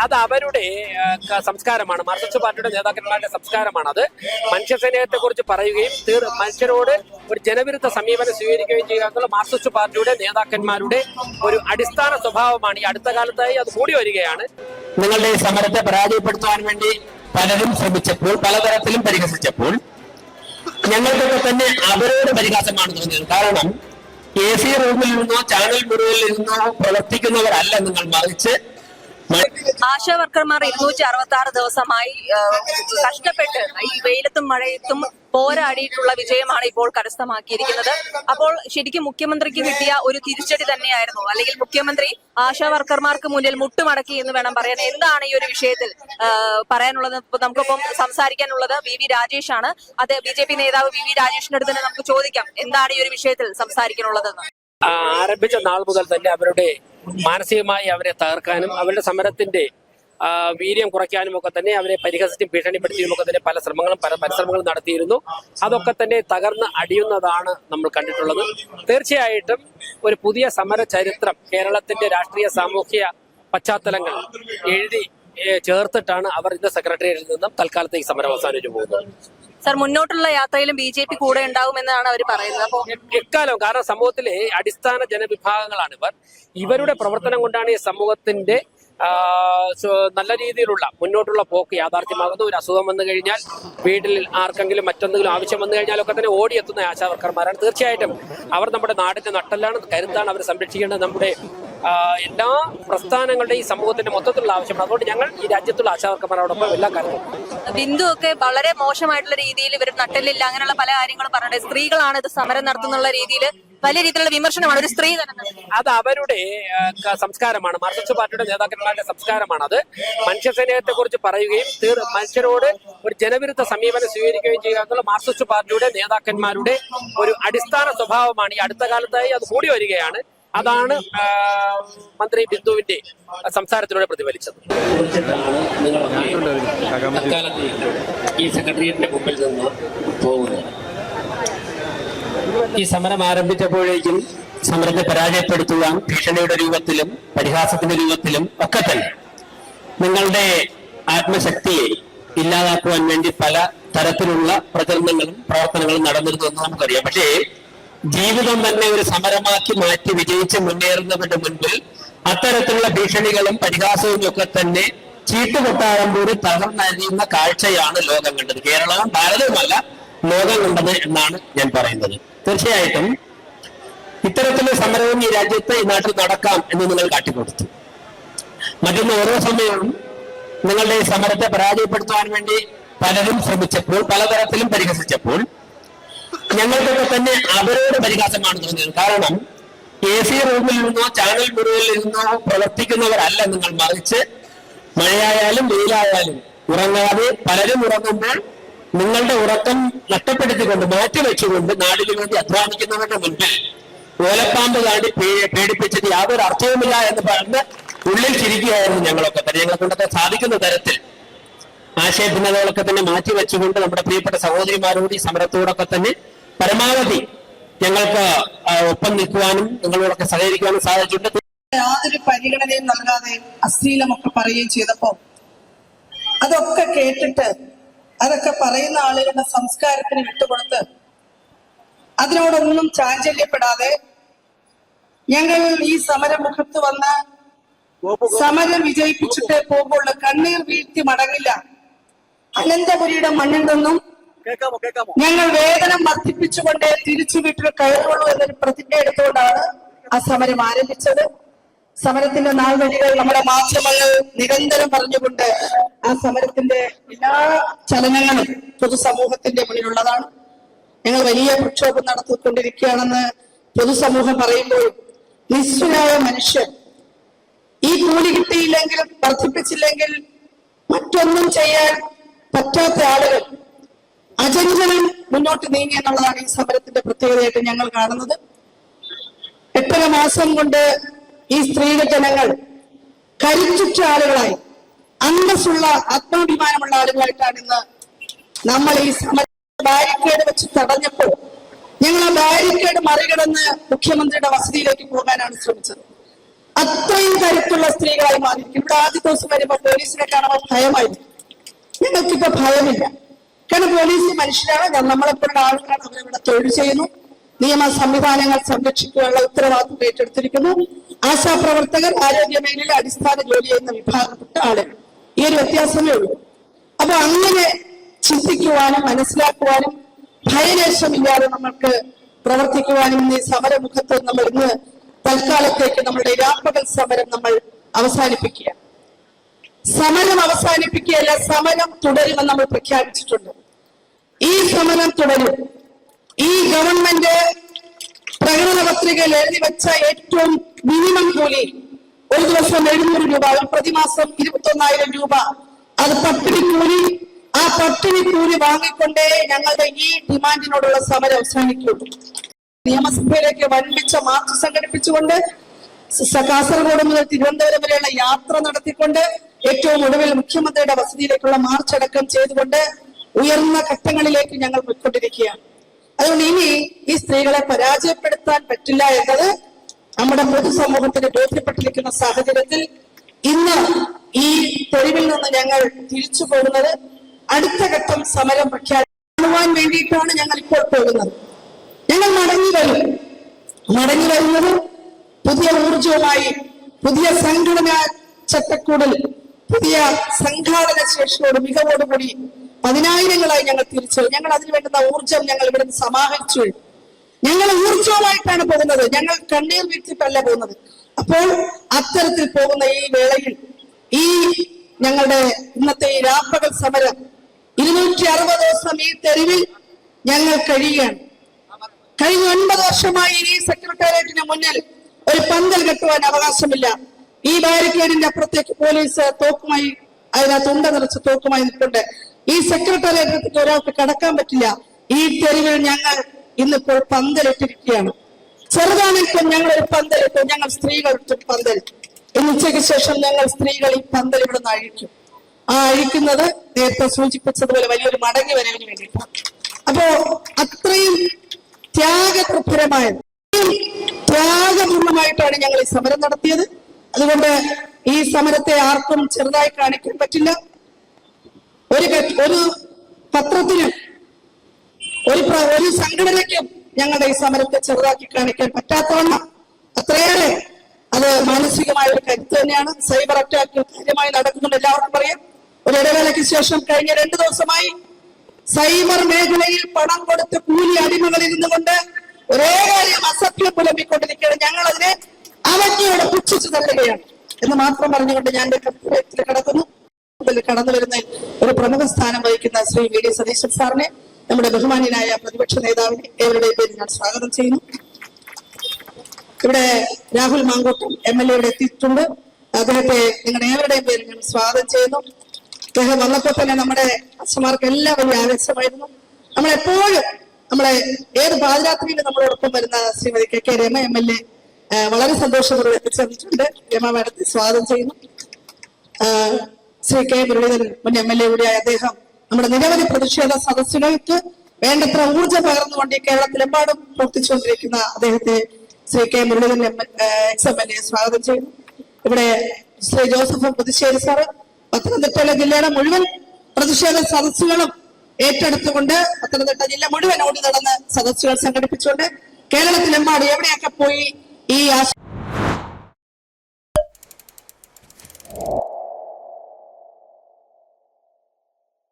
അത് അവരുടെ സംസ്കാരമാണ്. മാർക്സിസ്റ്റ് പാർട്ടിയുടെ നേതാക്കന്മാരുടെ സംസ്കാരമാണ്. അത് മനുഷ്യസ്നേഹത്തെ കുറിച്ച് പറയുകയും മനുഷ്യരോട് ഒരു ജനവിരുദ്ധ സമീപനം സ്വീകരിക്കുകയും ചെയ്യുക എന്നുള്ള മാർക്സിസ്റ്റ് പാർട്ടിയുടെ നേതാക്കന്മാരുടെ ഒരു അടിസ്ഥാന സ്വഭാവമാണ്. ഈ അടുത്ത കാലത്തായി അത് കൂടി വരികയാണ്. നിങ്ങളുടെ സമരത്തെ പരാജയപ്പെടുത്താൻ വേണ്ടി പലരും ശ്രമിച്ചപ്പോൾ, പലതരത്തിലും പരിഹസിച്ചപ്പോൾ, ഞങ്ങൾക്കൊക്കെ തന്നെ അവരോട് പരിഹാസമാണ് തോന്നിയത്. കാരണം AC റൂമിൽ നിന്നോ ചാനൽ മുറിയിൽ നിന്നോ പ്രവർത്തിക്കുന്നവരല്ല നിങ്ങൾ, മറിച്ച് ആശാ വർക്കർമാർ 266 ദിവസമായി കഷ്ടപ്പെട്ട് ഈ വെയിലത്തും മഴയത്തും പോരാടിയിട്ടുള്ള വിജയമാണ് ഇപ്പോൾ കരസ്ഥമാക്കിയിരിക്കുന്നത്. അപ്പോൾ ശരിക്കും മുഖ്യമന്ത്രിക്ക് കിട്ടിയ ഒരു തിരിച്ചടി തന്നെയായിരുന്നു, അല്ലെങ്കിൽ മുഖ്യമന്ത്രി ആശാ വർക്കർമാർക്ക് മുന്നിൽ മുട്ടുമടക്കി എന്ന് വേണം പറയാൻ. എന്താണ് ഈ ഒരു വിഷയത്തിൽ പറയാനുള്ളത്? നമുക്കിപ്പം സംസാരിക്കാനുള്ളത് VV രാജേഷ് ആണ്. അത് BJP നേതാവ് VV രാജേഷിന്റെ അടുത്ത് തന്നെ നമുക്ക് ചോദിക്കാം, എന്താണ് ഈ ഒരു വിഷയത്തിൽ സംസാരിക്കാനുള്ളതെന്ന്. ആരംഭിച്ച നാൾ മുതൽ തന്നെ അവരുടെ മാനസികമായി അവരെ തകർക്കാനും അവരുടെ സമരത്തിന്റെ വീര്യം കുറയ്ക്കാനും ഒക്കെ തന്നെ അവരെ പരിഹസിച്ചും ഭീഷണിപ്പെടുത്തിയും ഒക്കെ തന്നെ പല പരിശ്രമങ്ങളും നടത്തിയിരുന്നു. അതൊക്കെ തന്നെ തകർന്ന് അടിയുന്നതാണ് നമ്മൾ കണ്ടിട്ടുള്ളത്. തീർച്ചയായിട്ടും ഒരു പുതിയ സമര ചരിത്രം കേരളത്തിന്റെ രാഷ്ട്രീയ സാമൂഹ്യ പശ്ചാത്തലങ്ങൾ എഴുതി ചേർത്തിട്ടാണ് അവർ ഇന്ന് സെക്രട്ടേറിയറ്റിൽ നിന്നും തൽക്കാലത്തെ ഈ സമരം അവസാനിച്ചു പോകുന്നത്. സർ, മുന്നോട്ടുള്ള യാത്രയിലും BJP കൂടെ ഉണ്ടാവുമെന്നാണ് അവർ പറയുന്നത്. അപ്പോൾ എക്കാലം, കാരണം സമൂഹത്തിലെ അടിസ്ഥാന ജനവിഭാഗങ്ങളാണ് ഇവരുടെ പ്രവർത്തനം കൊണ്ടാണ് ഈ സമൂഹത്തിന്റെ നല്ല രീതിയിലുള്ള മുന്നോട്ടുള്ള പോക്ക് യാഥാർത്ഥ്യമാകുന്നു. ഒരു അസുഖം വന്നു കഴിഞ്ഞാൽ, വീട്ടിൽ ആർക്കെങ്കിലും മറ്റെന്തെങ്കിലും ആവശ്യം വന്നു കഴിഞ്ഞാലൊക്കെ തന്നെ ഓടിയെത്തുന്ന ആശാവർക്കർമാരാണ്. തീർച്ചയായിട്ടും അവർ നമ്മുടെ നാടിന്റെ നട്ടെല്ലാണ്, കരുത്താണ്. അവർ സംരക്ഷിക്കേണ്ടത് നമ്മുടെ എല്ലാ പ്രസ്ഥാനങ്ങളുടെയും ഈ സമൂഹത്തിന്റെ മൊത്തത്തിലുള്ള ആവശ്യമാണ്. അതുകൊണ്ട് ഞങ്ങൾ ഈ രാജ്യത്തുള്ള ആശാവർക്കർമാരോടൊപ്പം എല്ലാ കാര്യങ്ങളും. ബിന്ദു ഒക്കെ വളരെ മോശമായിട്ടുള്ള രീതിയിൽ ഇവർ നട്ടെല്ലില്ല, അങ്ങനെയുള്ള പല കാര്യങ്ങളും പറഞ്ഞിട്ട് സ്ത്രീകളാണ് ഇത് സമരം നടത്തുന്നുള്ള രീതിയിൽ വലിയ രീതിയിലുള്ള വിമർശനമാണ് ഒരു സ്ത്രീ തന്നെ. അത് അവരുടെ സംസ്കാരമാണ്. മാർക്സിസ്റ്റ് പാർട്ടിയുടെ നേതാക്കന്മാരുടെ സംസ്കാരമാണ്. അത് മനുഷ്യസ്നേഹത്തെ കുറിച്ച് പറയുകയും മനുഷ്യരോട് ഒരു ജനവിരുദ്ധ സമീപനം സ്വീകരിക്കുകയും ചെയ്യുക എന്നുള്ള മാർക്സിസ്റ്റ് പാർട്ടിയുടെ നേതാക്കന്മാരുടെ ഒരു അടിസ്ഥാന സ്വഭാവമാണ്. ഈ അടുത്ത കാലത്തായി അത് കൂടി വരികയാണ്. അതാണ് മന്ത്രി ബിന്ദുവിന്റെ സംസാരത്തിലൂടെ പ്രതിഫലിച്ചത്. ഈ സെക്രട്ടേറിയറ്റിന്റെ മുമ്പിൽ നിന്ന് പോകുന്നത് ഈ സമരം ആരംഭിച്ചപ്പോഴേക്കും സമരത്തെ പരാജയപ്പെടുത്തുവാൻ ഭീഷണിയുടെ രൂപത്തിലും പരിഹാസത്തിന്റെ രൂപത്തിലും ഒക്കെ തന്നെ നിങ്ങളുടെ ആത്മശക്തിയെ ഇല്ലാതാക്കുവാൻ വേണ്ടി പല തരത്തിലുള്ള പ്രചരണങ്ങളും പ്രവർത്തനങ്ങളും നടന്നിരുന്നു എന്ന് നമുക്കറിയാം. പക്ഷേ ജീവിതം തന്നെ ഒരു സമരമാക്കി മാറ്റി വിജയിച്ച് മുന്നേറുന്നവരുടെ മുൻപിൽ അത്തരത്തിലുള്ള ഭീഷണികളും പരിഹാസവും ഒക്കെ തന്നെ ചീട്ടുകൊട്ടാരം കൂടി തകർന്നരിയുന്ന കാഴ്ചയാണ് ലോകം കണ്ടത്. കേരളവും ഭാരതവുമല്ല ലോകം കണ്ടത് എന്നാണ് ഞാൻ പറയുന്നത്. തീർച്ചയായിട്ടും ഇത്തരത്തിലുള്ള സമരവും ഈ രാജ്യത്ത്, ഈ നാട്ടിൽ നടക്കാം എന്ന് നിങ്ങൾ കാട്ടിക്കൊടുത്തു. മറ്റൊന്ന്, ഓരോ സമയവും നിങ്ങളുടെ സമരത്തെ പരാജയപ്പെടുത്താൻ വേണ്ടി പലരും ശ്രമിച്ചപ്പോൾ, പലതരത്തിലും പരിഹസിച്ചപ്പോൾ, ഞങ്ങൾക്കൊക്കെ തന്നെ അവരോട് പരിഹാസമാണ് തോന്നിയത്. കാരണം AC റൂമിൽ നിന്നോ ചാനൽ മുറിയിൽ നിന്നോ പ്രവർത്തിക്കുന്നവരല്ല നിങ്ങൾ, മറിച്ച് മഴയായാലും വെയിലായാലും ഉറങ്ങാതെ പലരും ഉറങ്ങുമ്പോൾ നിങ്ങളുടെ ഉറക്കം നഷ്ടപ്പെടുത്തിക്കൊണ്ട് മാറ്റിവെച്ചുകൊണ്ട് നാടിനു വേണ്ടി അധ്വാനിക്കുന്നവരുടെ മുൻപിൽ ഓലപ്പാമ്പ് കാണ്ടി പേടിപ്പിച്ചിട്ട് യാതൊരു അർത്ഥവുമില്ല എന്ന് പറഞ്ഞ് ഉള്ളിൽ ചിരിക്കുകയായിരുന്നു ഞങ്ങളൊക്കെ തന്നെ. ഞങ്ങളെ കൊണ്ടൊക്കെ സാധിക്കുന്ന തരത്തിൽ ആശയഭിന്നതകളൊക്കെ തന്നെ മാറ്റിവെച്ചുകൊണ്ട് നമ്മുടെ പ്രിയപ്പെട്ട സഹോദരിമാരോട് ഈ സമരത്തോടൊക്കെ തന്നെ പരമാവധി ഞങ്ങൾക്ക് ഒപ്പം നിൽക്കുവാനും നിങ്ങളോടൊക്കെ സഹകരിക്കുവാനും സാധിച്ചിട്ടുണ്ട്. യാതൊരു പരിഗണനയും നൽകാതെ അശ്ലീലമൊക്കെ പറയുകയും ചെയ്തപ്പോ അതൊക്കെ കേട്ടിട്ട് അതൊക്കെ പറയുന്ന ആളുകളുടെ സംസ്കാരത്തിന് വിട്ടുകൊടുത്ത് അതിനോടൊന്നും ചാഞ്ചല്യപ്പെടാതെ ഞങ്ങൾ ഈ സമരമുഖത്ത് വന്ന് സമരം വിജയിപ്പിച്ചിട്ട് പോകുള്ളൂ, കണ്ണീർ വീഴ്ത്തി മടങ്ങില്ല. അനന്തപുരിയുടെ മണ്ണിൽ നിന്നും ഞങ്ങൾ വേതനം വർദ്ധിപ്പിച്ചുകൊണ്ട് തിരിച്ചു വീട്ടിൽ കയറുള്ളൂ എന്നൊരു പ്രതിജ്ഞ എടുത്തുകൊണ്ടാണ് ആ സമരം ആരംഭിച്ചത്. സമരത്തിന്റെ നാൾവഴികൾ നമ്മുടെ മാധ്യമങ്ങൾ നിരന്തരം പറഞ്ഞുകൊണ്ട് ആ സമരത്തിന്റെ എല്ലാ ചലനങ്ങളും പൊതുസമൂഹത്തിന്റെ മുന്നിലുള്ളതാണ്. ഞങ്ങൾ വലിയ പ്രക്ഷോഭം നടത്തിക്കൊണ്ടിരിക്കുകയാണെന്ന് പൊതുസമൂഹം പറയുമ്പോൾ നിസ്വനായ മനുഷ്യർ ഈ കൂലി കിട്ടിയില്ലെങ്കിൽ, വർദ്ധിപ്പിച്ചില്ലെങ്കിൽ മറ്റൊന്നും ചെയ്യാൻ പറ്റാത്ത ആളുകൾ അജഞ്ചലം മുന്നോട്ട് നീങ്ങി എന്നുള്ളതാണ് ഈ സമരത്തിന്റെ പ്രത്യേകതയായിട്ട് ഞങ്ങൾ കാണുന്നത്. 8 മാസം കൊണ്ട് ഈ സ്ത്രീക ജനങ്ങൾ കരുത്തുറ്റ ആളുകളായി, അന്തസ്സുള്ള ആത്മാഭിമാനമുള്ള ആളുകളായിട്ടാണ് ഇന്ന് നമ്മൾ ഈ സമര ബാരിക്കേഡ് വെച്ച് തടഞ്ഞപ്പോൾ ഞങ്ങൾ ആ ബാരിക്കേഡ് മറികടന്ന് മുഖ്യമന്ത്രിയുടെ വസതിയിലേക്ക് പോകാനാണ് ശ്രമിച്ചത്. അത്രയും കരുത്തുള്ള സ്ത്രീകളായി മാറിയിരിക്കും. ഇവിടെ ആദ്യ ദിവസം വരുമ്പോൾ പോലീസിനെ കാണുമ്പോൾ ഭയമായിരുന്നു. ഞങ്ങൾക്കിപ്പോ ഭയമില്ല. കാരണം പോലീസ് മനുഷ്യരാണ്, നമ്മളെപ്പോഴുള്ള ആളുകളാണ്. അവരവിടെ തൊഴിൽ ചെയ്യുന്നു, നിയമ സംവിധാനങ്ങൾ സംരക്ഷിക്കാനുള്ള ഉത്തരവാദിത്വം ഏറ്റെടുത്തിരിക്കുന്നു. ആശാപ്രവർത്തകർ ആരോഗ്യ മേഖലയിൽ അടിസ്ഥാന ജോലി ചെയ്യുന്ന വിഭാഗപ്പെട്ട ആളുകൾ. ഈ ഒരു വ്യത്യാസമേ ഉള്ളൂ. അപ്പൊ അങ്ങനെ ചിന്തിക്കുവാനും മനസ്സിലാക്കുവാനും ഭയലേശമില്ലാതെ നമ്മൾക്ക് പ്രവർത്തിക്കുവാനും ഈ സമരമുഖത്ത് നമ്മൾ ഇന്ന് തൽക്കാലത്തേക്ക് നമ്മുടെ രാപ്പകൽ സമരം നമ്മൾ അവസാനിപ്പിക്കുക. സമരം അവസാനിപ്പിക്കുകയല്ല, സമരം തുടരുമെന്ന് നമ്മൾ പ്രഖ്യാപിച്ചിട്ടുണ്ട്. ഈ സമരം തുടരും. ഈ ഗവൺമെന്റ് പ്രകടന പത്രികയിൽ എഴുതി വെച്ച ഏറ്റവും മിനിമം കൂലി ഒരു ദിവസം 700 രൂപ, ഒരു പ്രതിമാസം 21,000 രൂപ, അത് പട്ടിണി കൂലി. ആ പട്ടിണി കൂലി വാങ്ങിക്കൊണ്ടേ ഞങ്ങളുടെ ഈ ഡിമാൻഡിനോടുള്ള സമരം അവസാനിക്കുള്ളൂ. നിയമസഭയിലേക്ക് വൻപിച്ച മാർച്ച് സംഘടിപ്പിച്ചുകൊണ്ട് കാസർഗോഡ് മുതൽ തിരുവനന്തപുരം വരെയുള്ള യാത്ര നടത്തിക്കൊണ്ട് ഏറ്റവും ഒടുവിൽ മുഖ്യമന്ത്രിയുടെ വസതിയിലേക്കുള്ള മാർച്ച് അടക്കം ചെയ്തുകൊണ്ട് ഉയർന്ന ഘട്ടങ്ങളിലേക്ക് ഞങ്ങൾ പോയിക്കൊണ്ടിരിക്കുകയാണ്. അതുകൊണ്ട് ഇനി ഈ സ്ത്രീകളെ പരാജയപ്പെടുത്താൻ പറ്റില്ല എന്നത് നമ്മുടെ പൊതുസമൂഹത്തിന് ബോധ്യപ്പെട്ടിരിക്കുന്ന സാഹചര്യത്തിൽ ഇന്ന് ഈ തെരുവിൽ നിന്ന് ഞങ്ങൾ തിരിച്ചു പോകുന്നത് അടുത്ത ഘട്ടം സമരം പ്രഖ്യാപിക്കുവാൻ വേണ്ടിയിട്ടാണ് ഞങ്ങൾ ഇപ്പോൾ പോകുന്നത്. ഞങ്ങൾ മടങ്ങി വരുന്നത് പുതിയ ഊർജവുമായി, പുതിയ സംഘടനാ ചട്ടക്കൂടിൽ, പുതിയ സംഘാടന ശേഷിയോട് മികവോടുകൂടി 10,000ങ്ങളായി ഞങ്ങൾ തിരിച്ചു. ഞങ്ങൾ അതിന് വേണ്ടുന്ന ഊർജം ഞങ്ങൾ ഇവിടുന്ന് സമാഹരിച്ചു. ഞങ്ങൾ ഊർജവുമായിട്ടാണ് പോകുന്നത്, ഞങ്ങൾ കണ്ണീർ വീഴ്ത്തിട്ടല്ല പോകുന്നത്. അപ്പോൾ അത്തരത്തിൽ പോകുന്ന ഈ വേളയിൽ ഈ ഞങ്ങളുടെ ഇന്നത്തെ ഈ രാപ്പകൽ സമരം 260 ദിവസം ഈ തെരുവിൽ ഞങ്ങൾ കഴിയുകയാണ്. കഴിഞ്ഞ 9 വർഷമായി ഈ സെക്രട്ടേറിയറ്റിന് മുന്നിൽ ഒരു പന്തൽ കെട്ടുവാൻ അവകാശമില്ല. ഈ ബാരിക്കേഡിന്റെ അപ്പുറത്തേക്ക് പോലീസ് തോക്കുമായി, അതിനകത്ത് ഉണ്ട നിറച്ച് തോക്കുമായി നിൽപ്പുണ്ട്. ഈ സെക്രട്ടേറിയറ്റിലേക്ക് ഒരാൾക്ക് കടക്കാൻ പറ്റില്ല. ഈ തെരുവിൽ ഞങ്ങൾ ഇന്നിപ്പോൾ പന്തലിട്ടിരിക്കുകയാണ്. ചെറുതാണെങ്കിലും ഞങ്ങൾ ഒരു പന്തലിട്ടു, ഞങ്ങൾ സ്ത്രീകൾ പന്തൽ. ഇന്ന് ഉച്ചയ്ക്ക് ശേഷം ഞങ്ങൾ സ്ത്രീകൾ ഈ പന്തൽ ഇവിടെ നിന്ന് അഴിക്കും. ആ അഴിക്കുന്നത് നേരത്തെ സൂചിപ്പിച്ചതുപോലെ വലിയൊരു മടങ്ങി വരവിന് വേണ്ടിയിട്ടാണ്. അപ്പോ അത്രയും ത്യാഗതൃപ്തരമായ, ത്യാഗപൂർണമായിട്ടാണ് ഞങ്ങൾ ഈ സമരം നടത്തിയത്. അതുകൊണ്ട് ഈ സമരത്തെ ആർക്കും ചെറുതായി കാണിക്കാൻ പറ്റില്ല. ഒരു പത്രത്തിനും ഒരു സംഘടനയ്ക്കും ഞങ്ങളുടെ ഈ സമരത്തെ ചെറുതാക്കി കാണിക്കാൻ പറ്റാത്തവണ്ണം അത്രയേറെ അത് മാനസികമായ ഒരു കരുത്ത് തന്നെയാണ്. സൈബർ അറ്റാക്ക് കാര്യമായി നടക്കുന്നുണ്ട്, എല്ലാവർക്കും പറയാം. ഒരു ഇടവേളയ്ക്ക് ശേഷം കഴിഞ്ഞ 2 ദിവസമായി സൈബർ മേഖലയിൽ പണം കൊടുത്ത് കൂലി അടിമകളിൽ ഇരുന്നുകൊണ്ട് ഒരേ കാര്യം അസഭ്യം പുലമ്പിക്കൊണ്ടിരിക്കുകയാണ്. ഞങ്ങൾ അതിനെ അവജ്ഞയോടെ പുച്ഛിച്ചു തള്ളുകയാണ് എന്ന് മാത്രം പറഞ്ഞുകൊണ്ട് ഞാൻ കർത്തവ്യത്തിൽ കടക്കുന്നു. കടന്നു വരുന്ന ഒരു പ്രമുഖ സ്ഥാനം വഹിക്കുന്ന ശ്രീ വി ഡി സതീശൻ സാറിനെ, നമ്മുടെ ബഹുമാന്യനായ പ്രതിപക്ഷ നേതാവിനെ ഏവരുടെയും പേരിൽ ഞാൻ സ്വാഗതം ചെയ്യുന്നു. ഇവിടെ രാഹുൽ മാങ്കൂട്ടം MLA ഇവിടെ എത്തിയിട്ടുണ്ട്. അദ്ദേഹത്തെ നിങ്ങളുടെ ഏവരുടെയും പേരിൽ ഞാൻ സ്വാഗതം ചെയ്യുന്നു. അദ്ദേഹം വന്നപ്പോൾ തന്നെ നമ്മുടെ അച്ഛന്മാർക്ക് എല്ലാം വലിയ ആവേശമായിരുന്നു. നമ്മളെപ്പോഴും ഏത് പാതിരാത്രിയിലും നമ്മളോടൊപ്പം വരുന്ന ശ്രീമതി KK രമ MLA വളരെ സന്തോഷപൂർവ്വം എത്തിച്ചേർന്നിട്ടുണ്ട്. രമ മാഡത്തെ സ്വാഗതം ചെയ്യുന്നു. ശ്രീ K മുരളീധരൻ മുൻ MLA കൂടിയായ അദ്ദേഹം നമ്മുടെ നിരവധി പ്രതിഷേധ സദസ്സുകൾക്ക് വേണ്ടത്ര ഊർജ്ജം പകർന്നുകൊണ്ട് കേരളത്തിലെമ്പാടും പ്രവർത്തിച്ചുകൊണ്ടിരിക്കുന്ന അദ്ദേഹത്തെ ശ്രീ K മുരളീധരൻ ex-MLA സ്വാഗതം ചെയ്യുന്നു. ഇവിടെ ശ്രീ ജോസഫ് പുതുശ്ശേരി സാറ് പത്തനംതിട്ട ജില്ലയുടെ മുഴുവൻ പ്രതിഷേധ സദസ്സുകളും ഏറ്റെടുത്തുകൊണ്ട് പത്തനംതിട്ട ജില്ല മുഴുവൻ ഓടി നടന്ന് സദസ്സുകൾ സംഘടിപ്പിച്ചുകൊണ്ട് കേരളത്തിലെമ്പാടും എവിടെയൊക്കെ പോയി ഈ